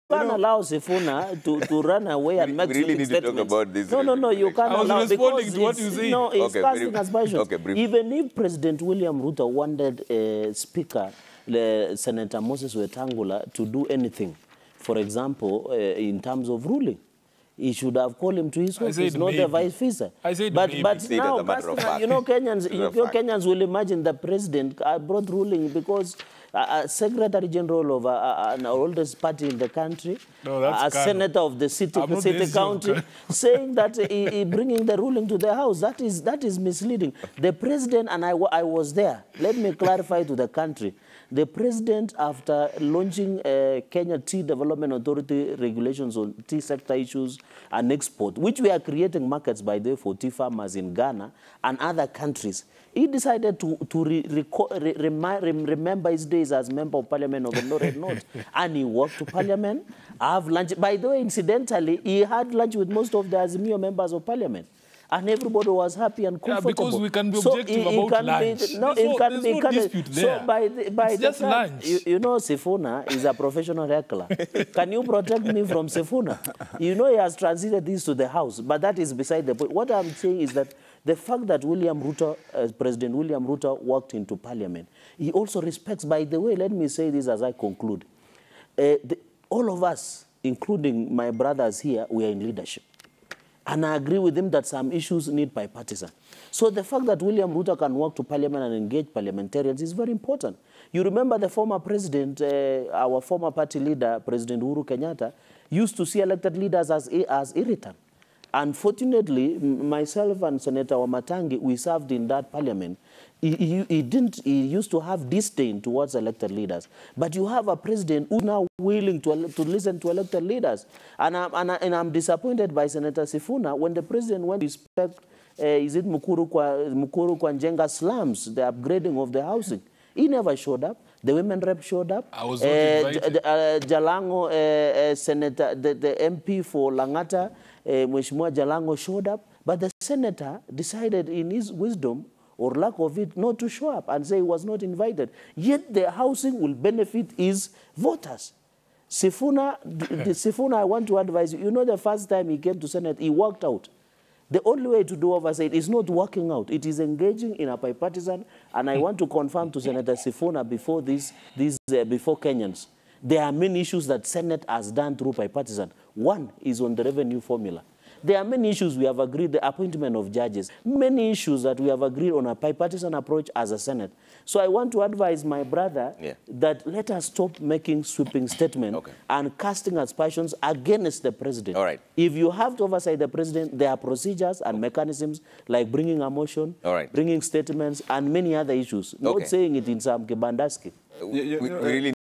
can't allow Sifuna to run away and make really need statements. to talk about this. No, you can't allow, because to what you say. No, it's casting aspersions. Okay, even if President William Ruto wanted Speaker Senator Moses Wetangula to do anything, for example, in terms of ruling, he should have called him to his office, not the vice versa. But now, you know, Kenyans will imagine the president brought ruling because Secretary General of an oldest party in the country, a senator of the city county, saying that he bringing the ruling to the house. That is misleading. The president, and I was there. Let me clarify to the country. The president, after launching Kenya Tea Development Authority regulations on tea sector issues and export, which we are creating markets, by the way, for tea farmers in Ghana and other countries, he decided to remember his days as member of parliament of the North North. And he walked to parliament, have lunch. By the way, incidentally, he had lunch with most of the Azimio members of parliament. And everybody was happy and comfortable. Yeah, because we can be objective about lunch. There's no dispute there. So by it's just lunch. You know, Sifuna is a professional heckler. Can you protect me from Sifuna? You know, he has transited this to the house, but that is beside the point. What I'm saying is that the fact that President William Ruto walked into parliament, he also respects, by the way, let me say this as I conclude. All of us, including my brothers here, we are in leadership. And I agree with him that some issues need bipartisan. So the fact that William Ruto can walk to parliament and engage parliamentarians is very important. You remember the former president, our former party leader, President Uhuru Kenyatta, used to see elected leaders as irritant. Unfortunately, myself and Senator Wamatangi, we served in that parliament. He used to have disdain towards elected leaders. But you have a president who's now willing to listen to elected leaders. And I'm disappointed by Senator Sifuna when the president went to inspect, is it Mukuru kwa Njenga slums, the upgrading of the housing. He never showed up. The women rep showed up. I was not invited. Jalango, Senator, the MP for Langata, Mheshimiwa Jalango showed up. But the senator decided in his wisdom, or lack of it, not to show up and say he was not invited. Yet the housing will benefit his voters. Sifuna, I want to advise you, you know the first time he came to Senate, he walked out. The only way to do oversight is not working out. It is engaging in a bipartisan, and I want to confirm to Senator Sifuna before before Kenyans, there are many issues that Senate has done through bipartisan. One is on the revenue formula. There are many issues we have agreed, the appointment of judges, many issues that we have agreed on a bipartisan approach as a Senate. So I want to advise my brother that let us stop making sweeping statements and casting aspersions against the president. All right. If you have to oversight the president, there are procedures and mechanisms like bringing a motion, bringing statements, and many other issues. Not saying it in some Kibandaski. We really